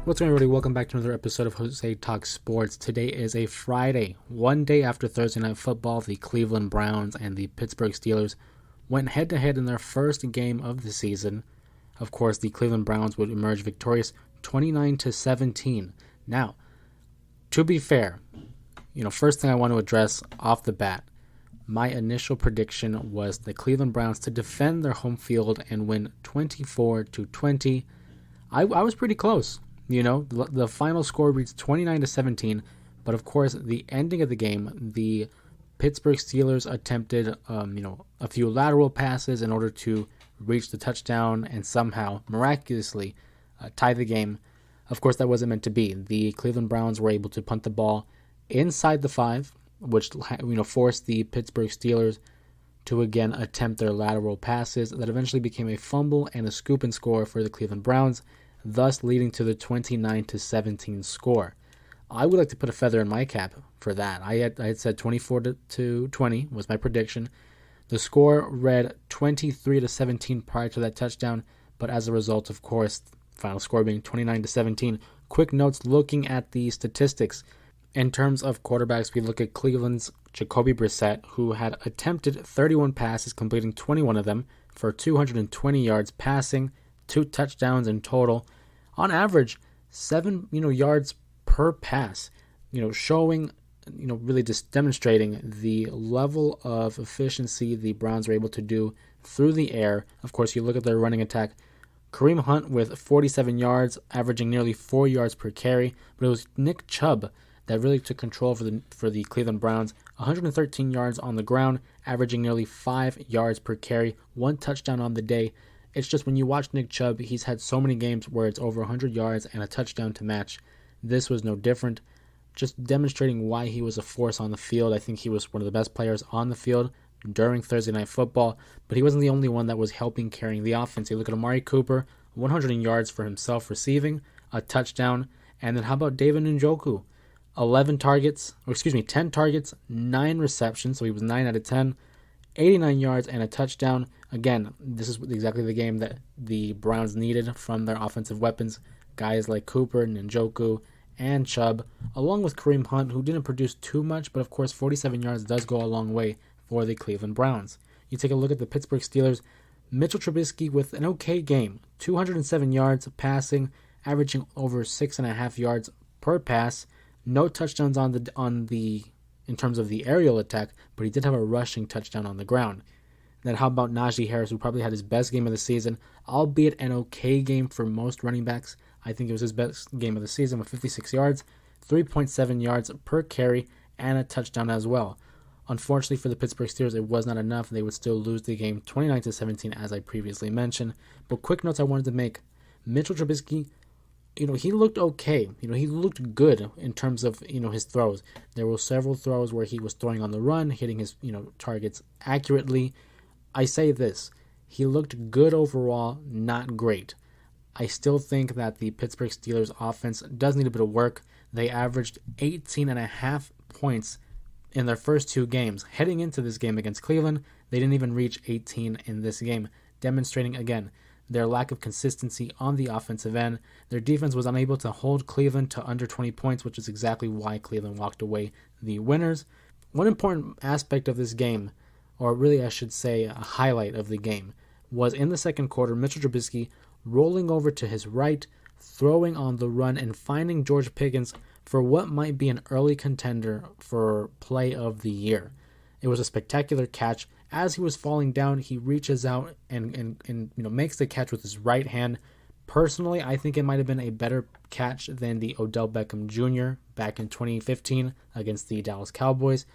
What's going on, everybody? Welcome back to another episode of Jose Talks Sports. Today is a Friday, one day after Thursday Night Football. The Cleveland Browns and the Pittsburgh Steelers went head-to-head in their first game of the season. Of course, the Cleveland Browns would emerge victorious 29-17. Now, to be fair, first thing I want to address off the bat, my initial prediction was the Cleveland Browns to defend their home field and win 24-20. I was pretty close. The final score reads 29-17, but of course, the ending of the game, the Pittsburgh Steelers attempted, a few lateral passes in order to reach the touchdown and somehow, miraculously, tie the game. Of course, that wasn't meant to be. The Cleveland Browns were able to punt the ball inside the 5, which, forced the Pittsburgh Steelers to again attempt their lateral passes that eventually became a fumble and a scoop and score for the Cleveland Browns, thus leading to the 29-17 score. I would like to put a feather in my cap for that. I had said 24-20 was my prediction. The score read 23-17 prior to that touchdown, but as a result, of course, final score being 29-17. Quick notes looking at the statistics. In terms of quarterbacks, we look at Cleveland's Jacoby Brissett, who had attempted 31 passes, completing 21 of them for 220 yards passing, 2 touchdowns in total. On average, 7 yards per pass, showing, really just demonstrating the level of efficiency the Browns were able to do through the air. Of course, you look at their running attack. Kareem Hunt with 47 yards, averaging nearly 4 yards per carry, but it was Nick Chubb that really took control for the Cleveland Browns. 113 yards on the ground, averaging nearly 5 yards per carry, 1 touchdown on the day. It's just when you watch Nick Chubb, he's had so many games where it's over 100 yards and a touchdown to match. This was no different, just demonstrating why he was a force on the field. I think he was one of the best players on the field during Thursday Night Football, but he wasn't the only one that was helping carrying the offense. You look at Amari Cooper, 100 yards for himself receiving, a touchdown, and then how about David Njoku? 10 targets, 9 receptions, so he was 9 out of 10, 89 yards and a touchdown. Again, this is exactly the game that the Browns needed from their offensive weapons, guys like Cooper, Njoku, and Chubb, along with Kareem Hunt, who didn't produce too much, but of course 47 yards does go a long way for the Cleveland Browns. You take a look at the Pittsburgh Steelers, Mitch Trubisky with an okay game, 207 yards passing, averaging over 6.5 yards per pass, no touchdowns in terms of the aerial attack, but he did have a rushing touchdown on the ground. Then how about Naji Harris, who probably had his best game of the season, albeit an okay game for most running backs. I think it was his best game of the season with 56 yards, 3.7 yards per carry, and a touchdown as well. Unfortunately for the Pittsburgh Steelers, it was not enough. They would still lose the game 29-17, as I previously mentioned. But quick notes I wanted to make. Mitchell Trubisky, he looked okay. He looked good in terms of, his throws. There were several throws where he was throwing on the run, hitting his, targets accurately. I say this, he looked good overall, not great. I still think that the Pittsburgh Steelers offense does need a bit of work. They averaged 18.5 points in their first 2 games. Heading into this game against Cleveland, they didn't even reach 18 in this game, demonstrating again their lack of consistency on the offensive end. Their defense was unable to hold Cleveland to under 20 points, which is exactly why Cleveland walked away the winners. One important aspect of this game, or really I should say a highlight of the game, was in the second quarter, Mitchell Trubisky rolling over to his right, throwing on the run, and finding George Pickens for what might be an early contender for play of the year. It was a spectacular catch. As he was falling down, he reaches out and makes the catch with his right hand. Personally, I think it might have been a better catch than the Odell Beckham Jr. back in 2015 against the Dallas Cowboys.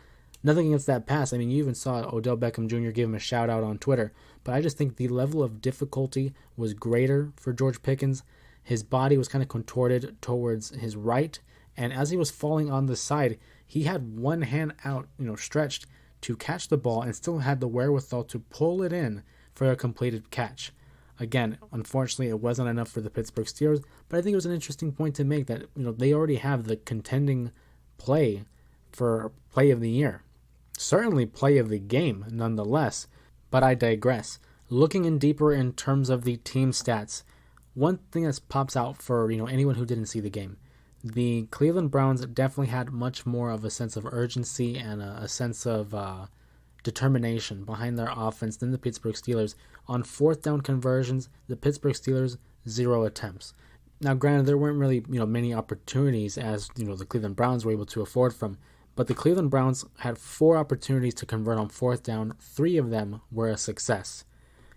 Nothing against that pass. I mean, you even saw Odell Beckham Jr. give him a shout out on Twitter. But I just think the level of difficulty was greater for George Pickens. His body was kind of contorted towards his right. And as he was falling on the side, he had one hand out, stretched to catch the ball and still had the wherewithal to pull it in for a completed catch. Again, unfortunately, it wasn't enough for the Pittsburgh Steelers, but I think it was an interesting point to make that, they already have the contending play for play of the year. Certainly play of the game, nonetheless, but I digress. Looking in deeper in terms of the team stats, one thing that pops out for anyone who didn't see the game, the Cleveland Browns definitely had much more of a sense of urgency and a sense of determination behind their offense than the Pittsburgh Steelers. On fourth down conversions, the Pittsburgh Steelers 0 attempts. Now, granted, there weren't really many opportunities as the Cleveland Browns were able to afford from, but the Cleveland Browns had 4 opportunities to convert on fourth down. 3 of them were a success.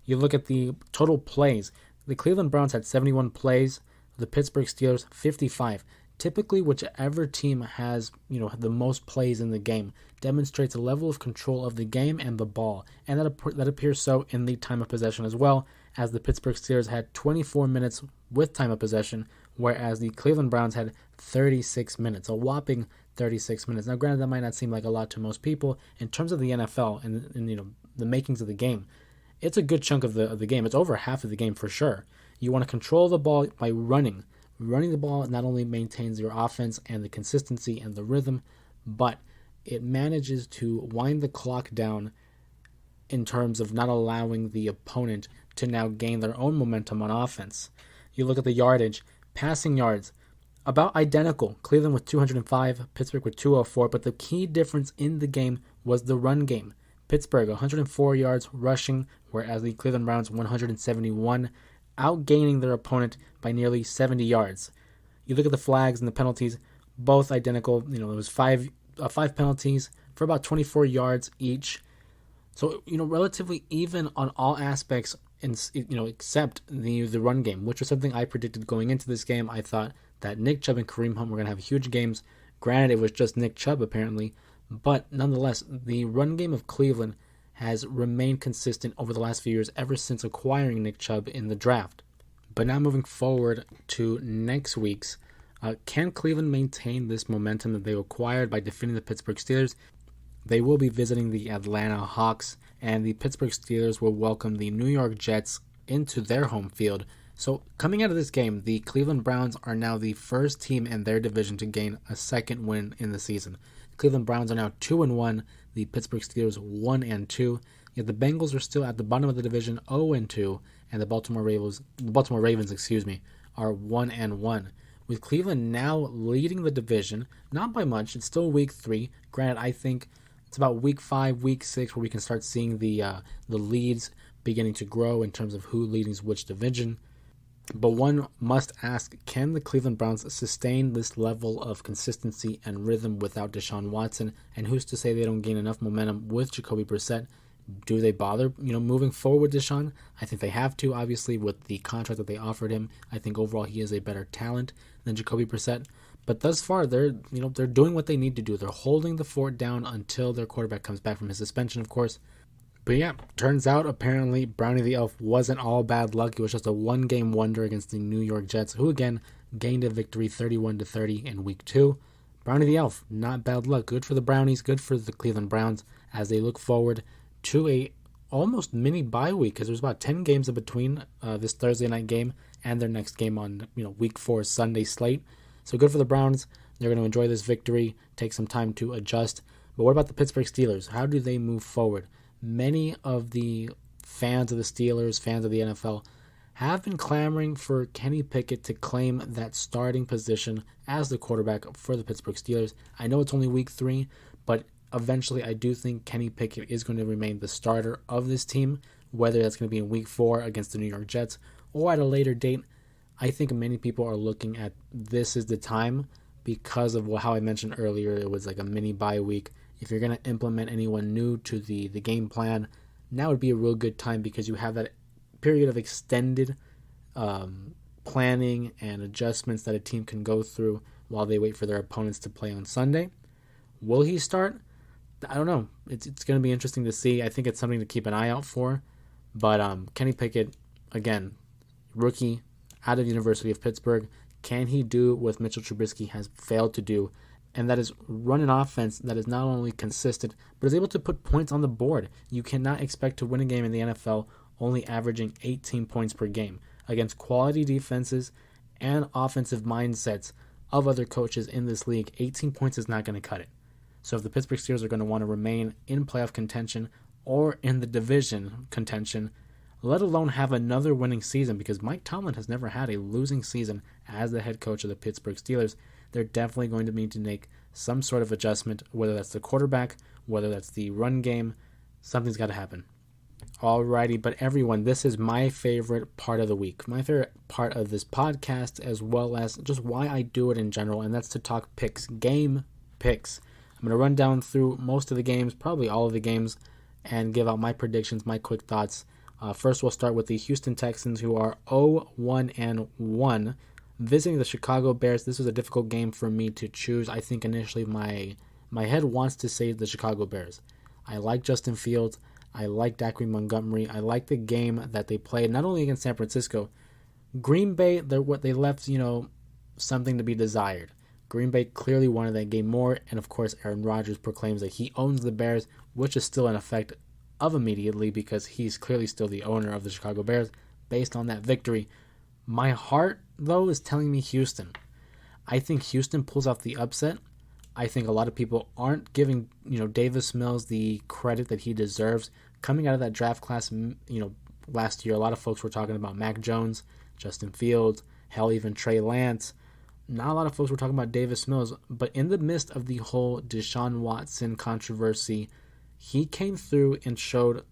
You look at the total plays. The Cleveland Browns had 71 plays. The Pittsburgh Steelers 55. Typically, whichever team has the most plays in the game demonstrates a level of control of the game and the ball, and that appears so in the time of possession as well, as the Pittsburgh Steelers had 24 minutes with time of possession, whereas the Cleveland Browns had 36 minutes, a whopping 36 minutes. Now, granted, that might not seem like a lot to most people. In terms of the NFL and the makings of the game, it's a good chunk of the game. It's over half of the game for sure. You want to control the ball by running. Running the ball not only maintains your offense and the consistency and the rhythm, but it manages to wind the clock down in terms of not allowing the opponent to now gain their own momentum on offense. You look at the yardage, passing yards, about identical. Cleveland with 205, Pittsburgh with 204, but the key difference in the game was the run game. Pittsburgh 104 yards rushing, whereas the Cleveland Browns 171, outgaining their opponent by nearly 70 yards. You look at the flags and the penalties, both identical. It was five penalties for about 24 yards each. So, relatively even on all aspects, except the run game, which was something I predicted going into this game. I thought that Nick Chubb and Kareem Hunt were going to have huge games. Granted, it was just Nick Chubb apparently, but nonetheless, the run game of Cleveland has remained consistent over the last few years, ever since acquiring Nick Chubb in the draft. But now moving forward to next week's, can Cleveland maintain this momentum that they acquired by defeating the Pittsburgh Steelers? They will be visiting the Atlanta Hawks, and the Pittsburgh Steelers will welcome the New York Jets into their home field. So coming out of this game, the Cleveland Browns are now the first team in their division to gain a second win in the season. The Cleveland Browns are now 2-1, the Pittsburgh Steelers 1-2, yet the Bengals are still at the bottom of the division 0-2, and the Baltimore Ravens, are 1-1. With Cleveland now leading the division, not by much, it's still week 3. Granted, I think it's about week 5, week 6 where we can start seeing the leads beginning to grow in terms of who leads which division. But one must ask, can the Cleveland Browns sustain this level of consistency and rhythm without Deshaun Watson? And who's to say they don't gain enough momentum with Jacoby Brissett? Do they bother, moving forward with Deshaun? I think they have to, obviously, with the contract that they offered him. I think overall he is a better talent than Jacoby Brissett. But thus far, they're doing what they need to do. They're holding the fort down until their quarterback comes back from his suspension, of course. But yeah, turns out apparently Brownie the Elf wasn't all bad luck. It was just a one-game wonder against the New York Jets, who again gained a victory 31-30 in week 2. Brownie the Elf, not bad luck. Good for the Brownies, good for the Cleveland Browns as they look forward to a almost mini bye week, because there's about 10 games in between this Thursday night game and their next game on week 4 Sunday slate. So good for the Browns. They're going to enjoy this victory, take some time to adjust. But what about the Pittsburgh Steelers? How do they move forward? Many of the fans of the Steelers, fans of the NFL, have been clamoring for Kenny Pickett to claim that starting position as the quarterback for the Pittsburgh Steelers. I know it's only week 3, but eventually I do think Kenny Pickett is going to remain the starter of this team, whether that's going to be in week 4 against the New York Jets or at a later date. I think many people are looking at this as the time because of how I mentioned earlier. It was like a mini bye week. If you're going to implement anyone new to the game plan, now would be a real good time because you have that period of extended planning and adjustments that a team can go through while they wait for their opponents to play on Sunday. Will he start? I don't know. It's going to be interesting to see. I think it's something to keep an eye out for. But Kenny Pickett, again, rookie out of the University of Pittsburgh, can he do what Mitchell Trubisky has failed to do? And that is run an offense that is not only consistent, but is able to put points on the board. You cannot expect to win a game in the NFL only averaging 18 points per game against quality defenses and offensive mindsets of other coaches in this league. 18 points is not going to cut it. So if the Pittsburgh Steelers are going to want to remain in playoff contention or in the division contention, let alone have another winning season, because Mike Tomlin has never had a losing season as the head coach of the Pittsburgh Steelers. They're definitely going to need to make some sort of adjustment, whether that's the quarterback, whether that's the run game. Something's got to happen. Alrighty, but everyone, this is my favorite part of the week, my favorite part of this podcast, as well as just why I do it in general, and that's to talk picks, game picks. I'm going to run down through most of the games, probably all of the games, and give out my predictions, my quick thoughts. First, we'll start with the Houston Texans, who are 0-1-1, visiting the Chicago Bears. This was a difficult game for me to choose. I think initially my head wants to say the Chicago Bears. I like Justin Fields. I like Dakry Montgomery. I like the game that they played, not only against San Francisco. Green Bay, they left, something to be desired. Green Bay clearly wanted that game more, and of course Aaron Rodgers proclaims that he owns the Bears, which is still an effect of immediately because he's clearly still the owner of the Chicago Bears based on that victory. My heart, though, is telling me Houston. I think Houston pulls off the upset. I think a lot of people aren't giving, Davis Mills the credit that he deserves. Coming out of that draft class, last year, a lot of folks were talking about Mac Jones, Justin Fields, hell, even Trey Lance. Not a lot of folks were talking about Davis Mills, but in the midst of the whole Deshaun Watson controversy, he came through and showed,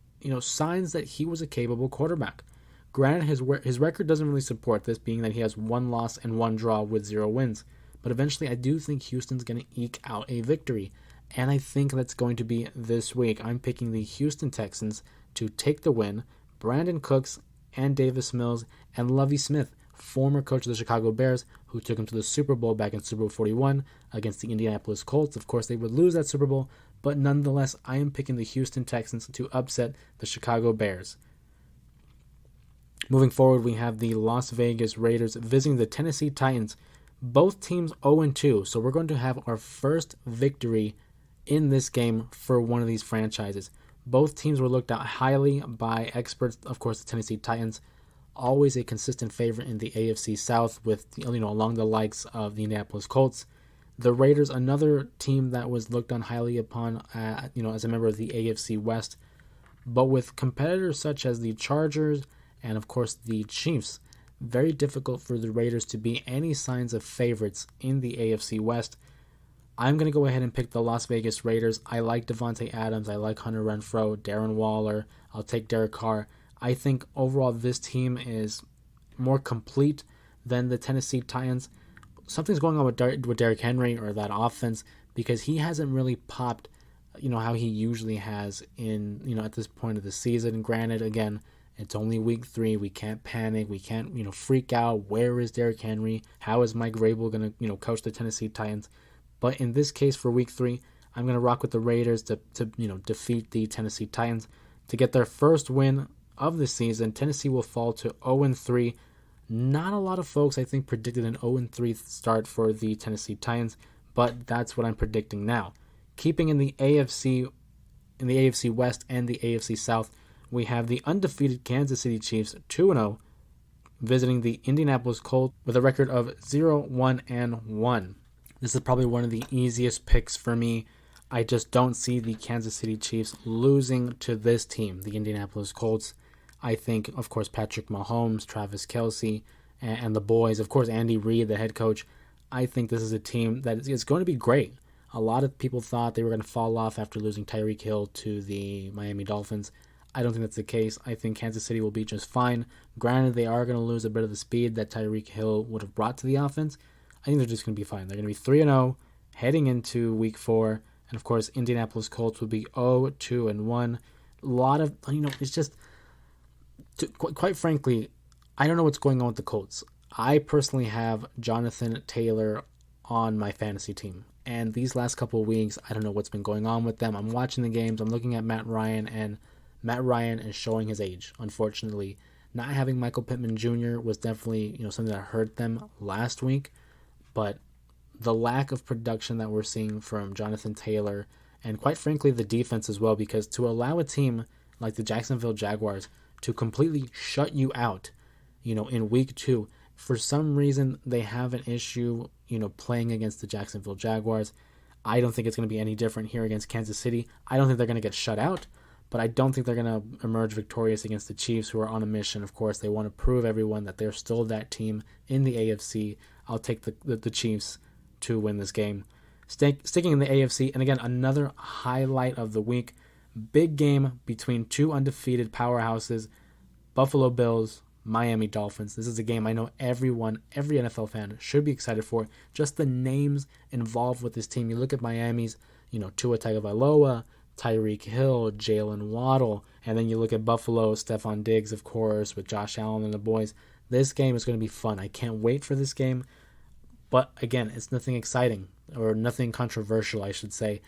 signs that he was a capable quarterback. Granted, his record doesn't really support this, being that he has 1 loss and 1 draw with 0 wins. But eventually, I do think Houston's going to eke out a victory. And I think that's going to be this week. I'm picking the Houston Texans to take the win. Brandon Cooks and Davis Mills and Lovie Smith, former coach of the Chicago Bears, who took him to the Super Bowl back in Super Bowl 41 against the Indianapolis Colts. Of course, they would lose that Super Bowl, but nonetheless, I am picking the Houston Texans to upset the Chicago Bears. Moving forward, we have the Las Vegas Raiders visiting the Tennessee Titans. Both teams 0-2, so we're going to have our first victory in this game for one of these franchises. Both teams were looked at highly by experts. Of course, the Tennessee Titans, always a consistent favorite in the AFC South with, along the likes of the Indianapolis Colts. The Raiders, another team that was looked on highly upon, as a member of the AFC West. But with competitors such as the Chargers and, of course, the Chiefs, very difficult for the Raiders to be any signs of favorites in the AFC West. I'm going to go ahead and pick the Las Vegas Raiders. I like Devontae Adams. I like Hunter Renfrow, Darren Waller. I'll take Derek Carr. I think overall this team is more complete than the Tennessee Titans. Something's going on with Derrick Henry or that offense because he hasn't really popped, how he usually has in, at this point of the season. Granted, again, it's only week 3. We can't panic. We can't, freak out. Where is Derrick Henry? How is Mike Vrabel going to, coach the Tennessee Titans? But in this case, for week 3, I'm going to rock with the Raiders to defeat the Tennessee Titans. To get their first win of the season, Tennessee will fall to 0-3. Not a lot of folks, I think, predicted an 0-3 start for the Tennessee Titans, but that's what I'm predicting now. Keeping in the AFC West and the AFC South, we have the undefeated Kansas City Chiefs 2-0, visiting the Indianapolis Colts with a record of 0-1-1. This is probably one of the easiest picks for me. I just don't see the Kansas City Chiefs losing to this team, the Indianapolis Colts. I think, of course, Patrick Mahomes, Travis Kelce, and the boys, of course, Andy Reid, the head coach. I think this is a team that is going to be great. A lot of people thought they were going to fall off after losing Tyreek Hill to the Miami Dolphins. I don't think that's the case. I think Kansas City will be just fine. Granted, they are going to lose a bit of the speed that Tyreek Hill would have brought to the offense. I think they're just going to be fine. They're going to be 3-0 heading into week 4. And, of course, Indianapolis Colts will be 0-2-1. A lot of, it's just, quite frankly, I don't know what's going on with the Colts. I personally have Jonathan Taylor on my fantasy team. And these last couple of weeks, I don't know what's been going on with them. I'm watching the games. I'm looking at Matt Ryan, and Matt Ryan is showing his age, unfortunately. Not having Michael Pittman Jr. was definitely, something that hurt them last week. But the lack of production that we're seeing from Jonathan Taylor, and quite frankly the defense as well, because to allow a team like the Jacksonville Jaguars to completely shut you out, in week 2, for some reason they have an issue, playing against the Jacksonville Jaguars. I don't think it's going to be any different here against Kansas City. I don't think they're going to get shut out, but I don't think they're going to emerge victorious against the Chiefs, who are on a mission. Of course, they want to prove everyone that they're still that team in the AFC. I'll take the Chiefs to win this game. Sticking in the AFC, and again, another highlight of the week, big game between two undefeated powerhouses, Buffalo Bills, Miami Dolphins. This is a game I know every NFL fan should be excited for. Just the names involved with this team. You look at Miami's, Tua Tagovailoa, Tyreek Hill, Jalen Waddle, and then you look at Buffalo, Stephon Diggs, of course, with Josh Allen and the boys. This game is going to be fun. I can't wait for this game. But again, it's nothing exciting or nothing controversial, I should say.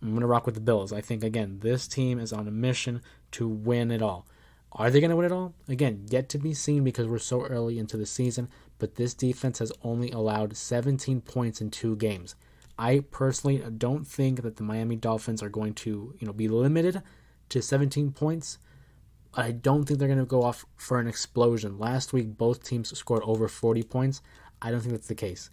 I'm going to rock with the Bills. I think, again, this team is on a mission to win it all. Are they going to win it all? Again, yet to be seen because we're so early into the season, but this defense has only allowed 17 points in 2 games. I personally don't think that the Miami Dolphins are going to, be limited to 17 points. I don't think they're going to go off for an explosion. Last week, both teams scored over 40 points. I don't think that's the case.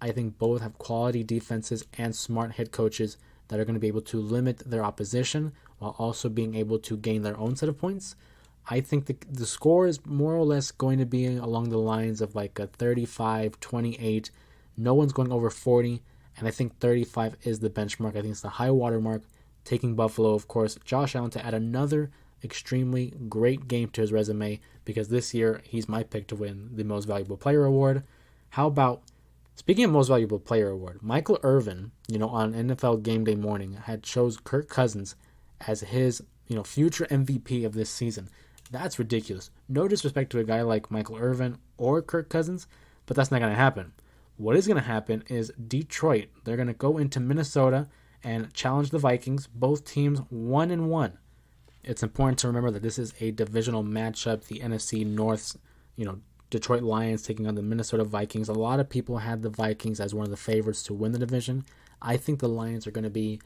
I think both have quality defenses and smart head coaches that are going to be able to limit their opposition while also being able to gain their own set of points. I think the score is more or less going to be along the lines of like a 35-28. No one's going over 40, and I think 35 is the benchmark. I think it's the high water mark. Taking Buffalo, of course, Josh Allen to add another extremely great game to his resume, because this year he's my pick to win the Most Valuable Player award. How about, speaking of Most Valuable Player award, Michael Irvin, on NFL Game Day morning had chose Kirk Cousins as his, future MVP of this season. That's ridiculous. No disrespect to a guy like Michael Irvin or Kirk Cousins, but that's not going to happen. What is going to happen is Detroit, they're going to go into Minnesota and challenge the Vikings, both teams 1-1. It's important to remember that this is a divisional matchup. The NFC North's, Detroit Lions taking on the Minnesota Vikings. A lot of people had the Vikings as one of the favorites to win the division. I think the Lions are going to be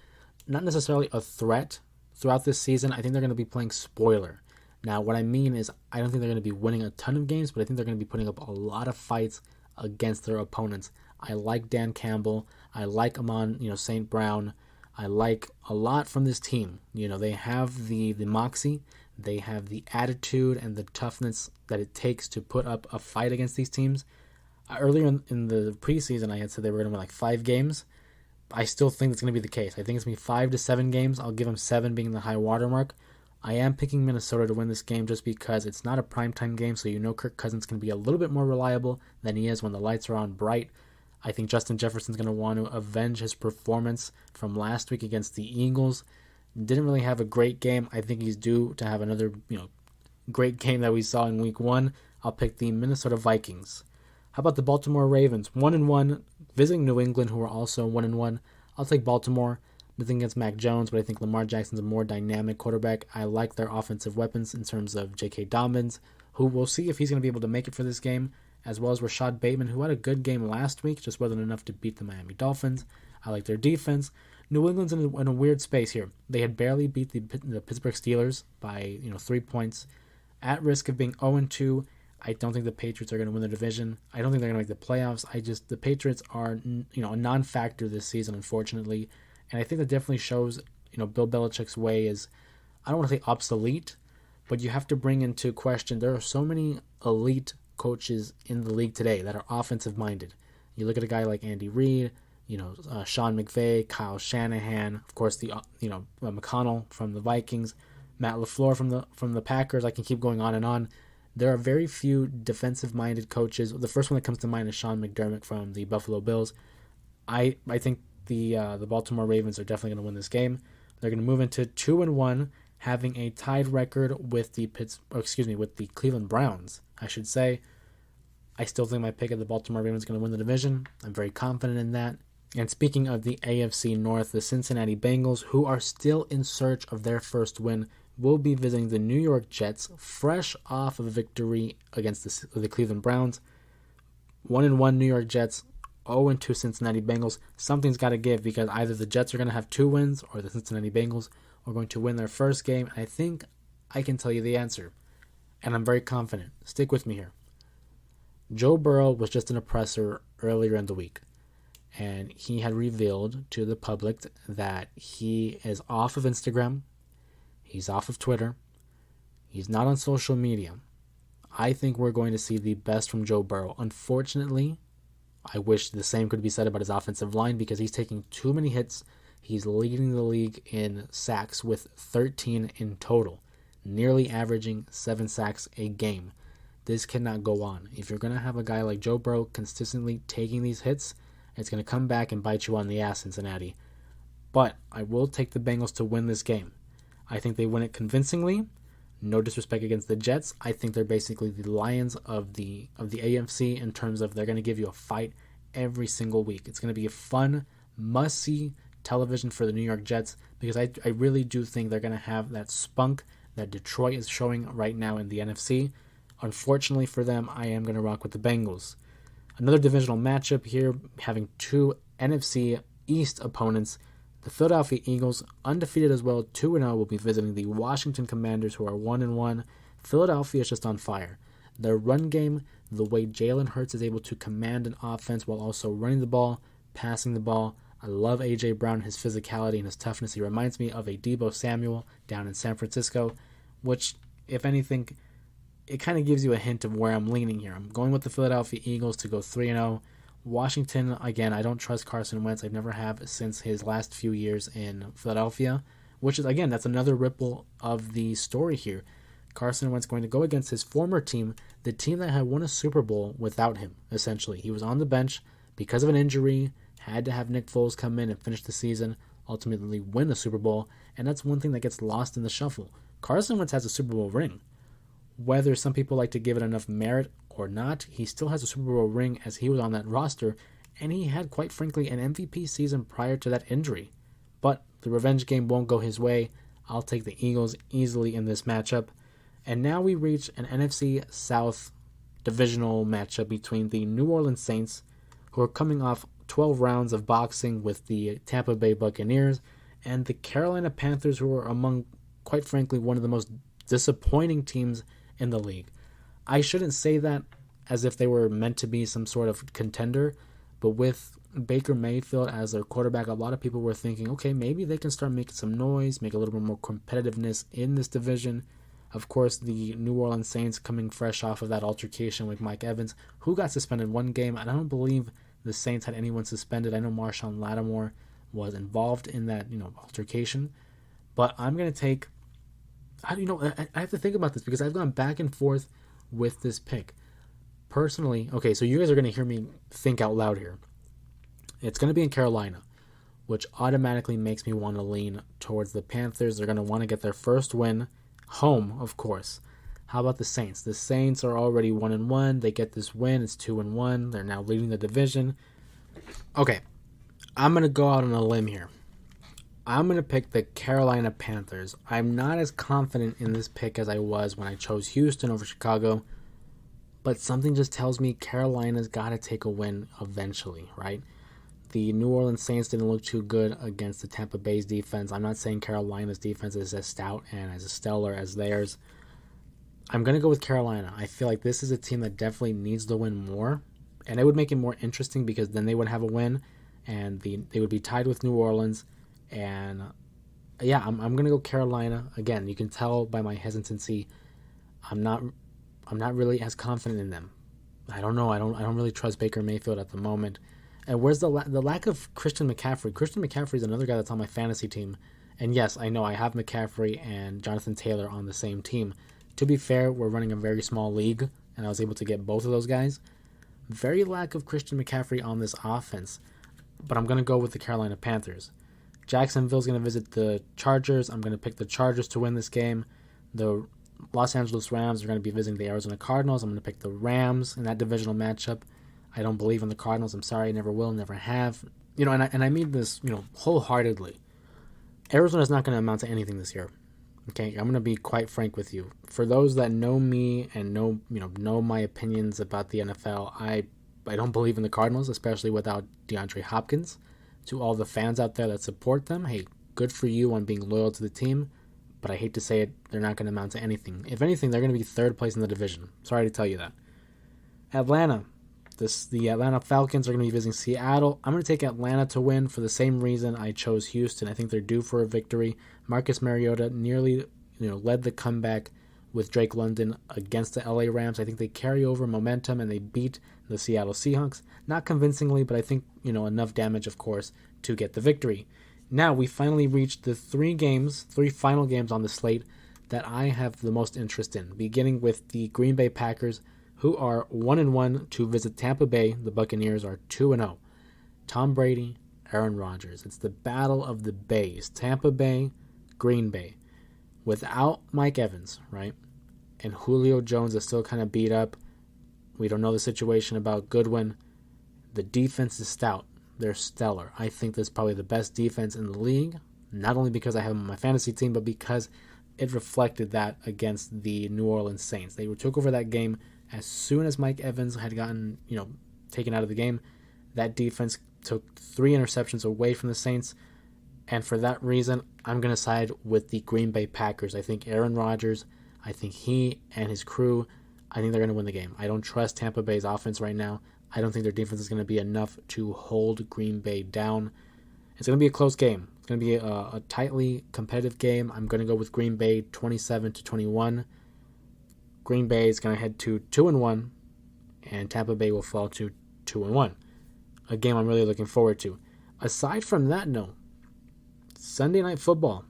not necessarily a threat throughout this season. I think they're going to be playing spoiler. Now, what I mean is I don't think they're going to be winning a ton of games, but I think they're going to be putting up a lot of fights against their opponents. I like Dan Campbell. I like Amon, St. Brown. I like a lot from this team. They have the moxie. They have the attitude and the toughness that it takes to put up a fight against these teams. Earlier in the preseason, I had said they were going to win like 5 games. I still think it's going to be the case. I think it's going to be 5 to 7 games. I'll give them 7 being the high watermark. I am picking Minnesota to win this game just because it's not a primetime game, so Kirk Cousins can be a little bit more reliable than he is when the lights are on bright. I think Justin Jefferson's going to want to avenge his performance from last week against the Eagles. Didn't really have a great game. I think he's due to have another, great game that we saw in week 1. I'll pick the Minnesota Vikings. How about the Baltimore Ravens? 1-1, visiting New England, who are also 1-1. I'll take Baltimore. Nothing against Mac Jones, but I think Lamar Jackson's a more dynamic quarterback. I like their offensive weapons in terms of J.K. Dobbins, who we'll see if he's going to be able to make it for this game, as well as Rashad Bateman, who had a good game last week, just wasn't enough to beat the Miami Dolphins. I like their defense. New England's in a weird space here. They had barely beat the Pittsburgh Steelers by 3 points. At risk of being 0-2, I don't think the Patriots are going to win the division. I don't think they're going to make the playoffs. The Patriots are a non-factor this season, unfortunately. And I think that definitely shows, Bill Belichick's way is, I don't want to say obsolete, but you have to bring into question, there are so many elite coaches in the league today that are offensive-minded. You look at a guy like Andy Reid, Sean McVay, Kyle Shanahan, of course, McConnell from the Vikings, Matt LaFleur from the Packers. I can keep going on and on. There are very few defensive-minded coaches. The first one that comes to mind is Sean McDermott from the Buffalo Bills. I think the Baltimore Ravens are definitely going to win this game. They're going to move into 2-1, having a tied record with the Cleveland Browns, I should say. I still think my pick of the Baltimore Ravens is going to win the division. I'm very confident in that. And speaking of the AFC North, the Cincinnati Bengals, who are still in search of their first win, will be visiting the New York Jets, fresh off of a victory against the Cleveland Browns. 1-1 New York Jets, 0-2 Cincinnati Bengals. Something's got to give, because either the Jets are going to have 2 wins or the Cincinnati Bengals are going to win their first game. I think I can tell you the answer, and I'm very confident. Stick with me here. Joe Burrow was just an oppressor earlier in the week, and he had revealed to the public that he is off of Instagram. He's off of Twitter. He's not on social media. I think we're going to see the best from Joe Burrow. Unfortunately, I wish the same could be said about his offensive line because he's taking too many hits. He's leading the league in sacks with 13 in total, nearly averaging 7 sacks a game. This cannot go on. If you're going to have a guy like Joe Burrow consistently taking these hits, it's going to come back and bite you on the ass, Cincinnati. But I will take the Bengals to win this game. I think they win it convincingly. No disrespect against the Jets. I think they're basically the Lions of the AFC in terms of they're going to give you a fight every single week. It's going to be a fun, must-see television for the New York Jets because I really do think they're going to have that spunk that Detroit is showing right now in the NFC. Unfortunately for them, I am going to rock with the Bengals. Another divisional matchup here, having two NFC East opponents. The Philadelphia Eagles, undefeated as well, 2-0, will be visiting the Washington Commanders, who are 1-1. Philadelphia is just on fire. Their run game, the way Jalen Hurts is able to command an offense while also running the ball, passing the ball. I love A.J. Brown, his physicality and his toughness. He reminds me of a Deebo Samuel down in San Francisco, which, if anything, it kind of gives you a hint of where I'm leaning here. I'm going with the Philadelphia Eagles to go 3-0. Washington, again, I don't trust Carson Wentz. I never have since his last few years in Philadelphia, which is, again, that's another ripple of the story here. Carson Wentz going to go against his former team, the team that had won a Super Bowl without him, essentially. He was on the bench because of an injury, had to have Nick Foles come in and finish the season, ultimately win the Super Bowl, and that's one thing that gets lost in the shuffle. Carson Wentz has a Super Bowl ring. Whether some people like to give it enough merit or not, he still has a Super Bowl ring as he was on that roster, and he had, quite frankly, an MVP season prior to that injury. But the revenge game won't go his way. I'll take the Eagles easily in this matchup. And now we reach an NFC South divisional matchup between the New Orleans Saints, who are coming off 12 rounds of boxing with the Tampa Bay Buccaneers, and the Carolina Panthers, who are among, quite frankly, one of the most disappointing teams in the league. I shouldn't say that as if they were meant to be some sort of contender, but with Baker Mayfield as their quarterback, a lot of people were thinking, okay, maybe they can start making some noise, make a little bit more competitiveness in this division. Of course, the New Orleans Saints coming fresh off of that altercation with Mike Evans, who got suspended one game, and I don't believe the Saints had anyone suspended. I know Marshawn Lattimore was involved in that, altercation, but I'm going to take... I have to think about this because I've gone back and forth with this pick. Personally, okay, so you guys are going to hear me think out loud here. It's going to be in Carolina, which automatically makes me want to lean towards the Panthers. They're going to want to get their first win home, of course. How about the Saints? The Saints are already 1-1. They get this win. It's 2-1. They're now leading the division. Okay, I'm going to go out on a limb here. I'm going to pick the Carolina Panthers. I'm not as confident in this pick as I was when I chose Houston over Chicago, but something just tells me Carolina's got to take a win eventually, right? The New Orleans Saints didn't look too good against the Tampa Bay's defense. I'm not saying Carolina's defense is as stout and as stellar as theirs. I'm going to go with Carolina. I feel like this is a team that definitely needs to win more, and it would make it more interesting because then they would have a win, and they would be tied with New Orleans. And yeah, I'm gonna go Carolina. Again, you can tell by my hesitancy, I'm not really as confident in them. I don't know. I don't really trust Baker Mayfield at the moment. And where's the lack of Christian McCaffrey? Christian McCaffrey is another guy that's on my fantasy team. And yes, I know I have McCaffrey and Jonathan Taylor on the same team. To be fair, we're running a very small league, and I was able to get both of those guys. Very lack of Christian McCaffrey on this offense. But I'm gonna go with the Carolina Panthers. Jacksonville's going to visit the Chargers. I'm going to pick the Chargers to win this game. The Los Angeles Rams are going to be visiting the Arizona Cardinals. I'm going to pick the Rams in that divisional matchup. I don't believe in the Cardinals. I'm sorry, I never will, never have. And I mean this, wholeheartedly. Arizona's not going to amount to anything this year. Okay, I'm going to be quite frank with you. For those that know me and know my opinions about the NFL, I don't believe in the Cardinals, especially without DeAndre Hopkins. To all the fans out there that support them, hey, good for you on being loyal to the team, but I hate to say it, they're not going to amount to anything. If anything, they're going to be third place in the division. Sorry to tell you that. Atlanta. The Atlanta Falcons are going to be visiting Seattle. I'm going to take Atlanta to win for the same reason I chose Houston. I think they're due for a victory. Marcus Mariota nearly led the comeback with Drake London against the LA Rams. I think they carry over momentum and they beat the Seattle Seahawks. Not convincingly, but I think, enough damage, of course, to get the victory. Now we finally reached the three final games on the slate that I have the most interest in, beginning with the Green Bay Packers, who are 1-1 to visit Tampa Bay. The Buccaneers are 2-0. Tom Brady, Aaron Rodgers. It's the battle of the Bays. Tampa Bay, Green Bay. Without Mike Evans, right? And Julio Jones is still kind of beat up. We don't know the situation about Goodwin. The defense is stout. They're stellar. I think this is probably the best defense in the league, not only because I have them on my fantasy team, but because it reflected that against the New Orleans Saints. They took over that game as soon as Mike Evans had gotten, taken out of the game. That defense took 3 interceptions away from the Saints. And for that reason, I'm going to side with the Green Bay Packers. I think Aaron Rodgers, I think he and his crew, I think they're going to win the game. I don't trust Tampa Bay's offense right now. I don't think their defense is going to be enough to hold Green Bay down. It's going to be a close game. It's going to be a tightly competitive game. I'm going to go with Green Bay 27-21. Green Bay is going to head to 2-1, and Tampa Bay will fall to 2-1. A game I'm really looking forward to. Aside from that, no. Sunday Night Football.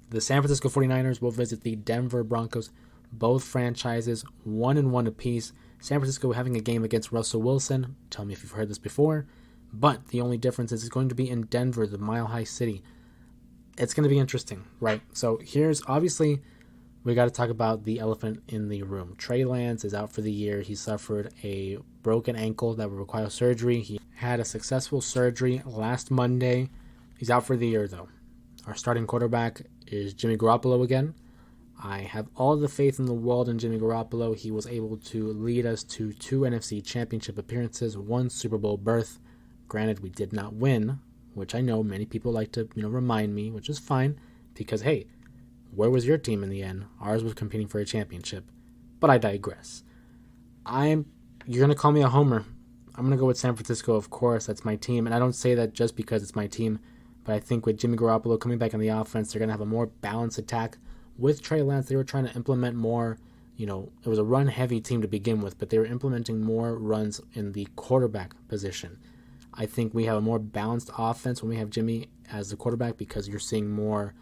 The San Francisco 49ers will visit the Denver Broncos. Both franchises 1-1 apiece. San Francisco having a game against Russell Wilson. Tell me if you've heard this before. But the only difference is it's going to be in Denver, the Mile High City. It's going to be interesting, right? So here's, obviously, we got to talk about the elephant in the room. Trey Lance is out for the year. He suffered a broken ankle that will require surgery. He had a successful surgery last Monday. He's out for the year, though. Our starting quarterback is Jimmy Garoppolo again. I have all the faith in the world in Jimmy Garoppolo. He was able to lead us to 2 NFC championship appearances, 1 Super Bowl berth. Granted, we did not win, which I know many people like to, remind me, which is fine, because, hey, where was your team in the end? Ours was competing for a championship. But I digress. You're going to call me a homer. I'm going to go with San Francisco, of course. That's my team. And I don't say that just because it's my team, but I think with Jimmy Garoppolo coming back on the offense, they're going to have a more balanced attack. With Trey Lance, they were trying to implement more, it was a run-heavy team to begin with, but they were implementing more runs in the quarterback position. I think we have a more balanced offense when we have Jimmy as the quarterback because you're seeing more,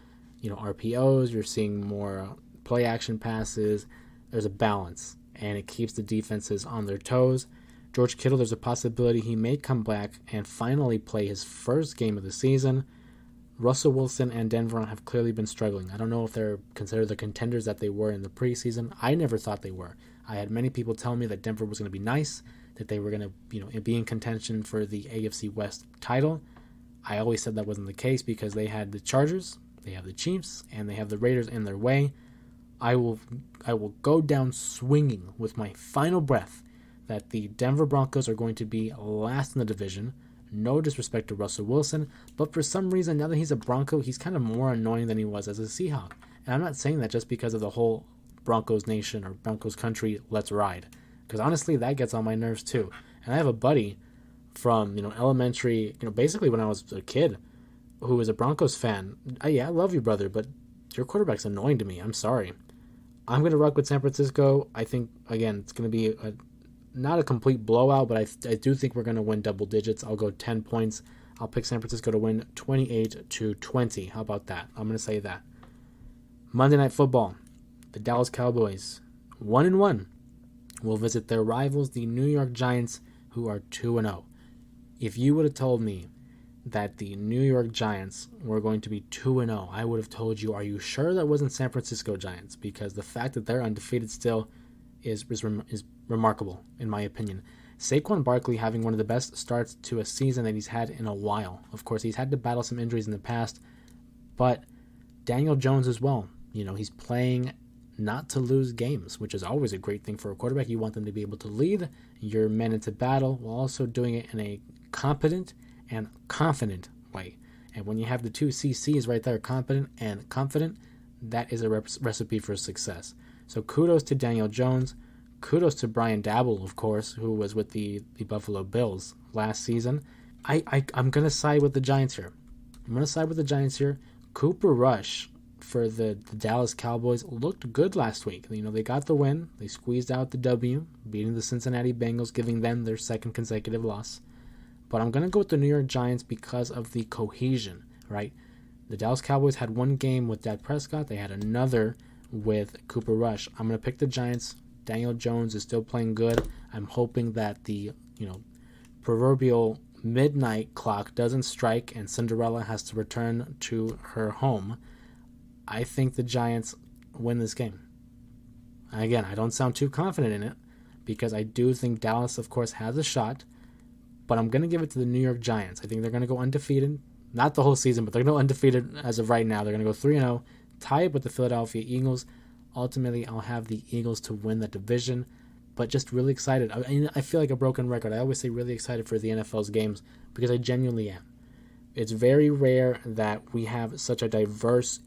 RPOs, you're seeing more play-action passes. There's a balance, and it keeps the defenses on their toes. George Kittle, there's a possibility he may come back and finally play his first game of the season. Russell Wilson and Denver have clearly been struggling. I don't know if they're considered the contenders that they were in the preseason. I never thought they were. I had many people tell me that Denver was going to be nice, that they were going to, be in contention for the AFC West title. I always said that wasn't the case because they had the Chargers, they have the Chiefs, and they have the Raiders in their way. I will go down swinging with my final breath that the Denver Broncos are going to be last in the division. No disrespect to Russell Wilson, but for some reason, now that he's a Bronco, he's kind of more annoying than he was as a Seahawk. And I'm not saying that just because of the whole Broncos nation or Broncos country, let's ride. Because honestly, that gets on my nerves too. And I have a buddy from, elementary, basically when I was a kid, who was a Broncos fan. I love you, brother, but your quarterback's annoying to me. I'm sorry. I'm going to rock with San Francisco. I think, again, it's going to be not a complete blowout, but I do think we're going to win double digits. I'll go 10 points. I'll pick San Francisco to win 28-20. How about that? I'm going to say that. Monday Night Football. The Dallas Cowboys, 1-1, will visit their rivals, the New York Giants, who are 2-0. If you would have told me that the New York Giants were going to be 2-0, I would have told you, are you sure that wasn't San Francisco Giants? Because the fact that they're undefeated still is remarkable, in my opinion. Saquon Barkley having one of the best starts to a season that he's had in a while. Of course, he's had to battle some injuries in the past, but Daniel Jones as well. He's playing not to lose games, which is always a great thing for a quarterback. You want them to be able to lead your men into battle while also doing it in a competent and confident way. And when you have the two CCs right there, competent and confident, that is a recipe for success. So kudos to Daniel Jones. Kudos to Brian Dabble, of course, who was with the Buffalo Bills last season. I'm going to side with the Giants here. Cooper Rush for the Dallas Cowboys looked good last week. You know, they got the win. They squeezed out the W, beating the Cincinnati Bengals, giving them their second consecutive loss. But I'm going to go with the New York Giants because of the cohesion, right? The Dallas Cowboys had one game with Dak Prescott. They had another with Cooper Rush. I'm going to pick the Giants. Daniel Jones is still playing good. I'm hoping that the, proverbial midnight clock doesn't strike and Cinderella has to return to her home. I think the Giants win this game. Again, I don't sound too confident in it because I do think Dallas, of course, has a shot, but I'm going to give it to the New York Giants. I think they're going to go undefeated. Not the whole season, but they're going to go undefeated as of right now. They're going to go 3-0, tie it with the Philadelphia Eagles. Ultimately, I'll have the Eagles to win the division, but just really excited. I feel like a broken record. I always say really excited for the NFL's games because I genuinely am. It's very rare that we have such a diverse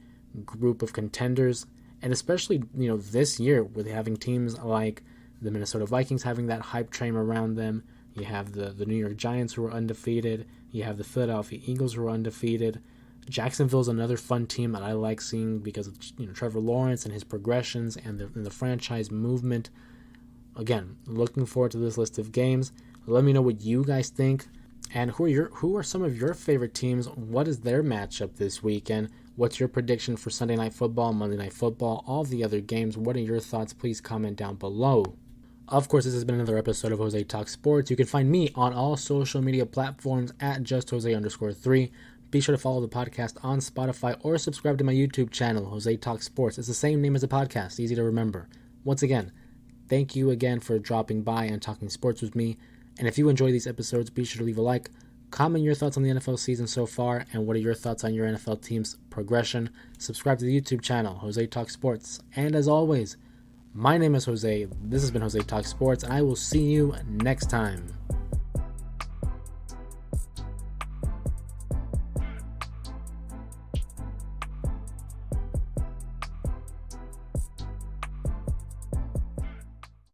group of contenders, and especially, this year with having teams like the Minnesota Vikings having that hype train around them. You have the New York Giants who are undefeated. You have the Philadelphia Eagles who are undefeated. Jacksonville's another fun team that I like seeing because of Trevor Lawrence and his progressions and the franchise movement. Again, looking forward to this list of games. Let me know what you guys think, and who are some of your favorite teams? What is their matchup this weekend? What's your prediction for Sunday Night Football, Monday Night Football, all the other games? What are your thoughts? Please comment down below. Of course, this has been another episode of Jose Talks Sports. You can find me on all social media platforms at JustJose_3. Be sure to follow the podcast on Spotify or subscribe to my YouTube channel, Jose Talks Sports. It's the same name as the podcast, easy to remember. Once again, thank you again for dropping by and talking sports with me. And if you enjoy these episodes, be sure to leave a like, comment your thoughts on the NFL season so far, and what are your thoughts on your NFL team's progression. Subscribe to the YouTube channel, Jose Talks Sports. And as always, my name is Jose. This has been Jose Talks Sports, and I will see you next time.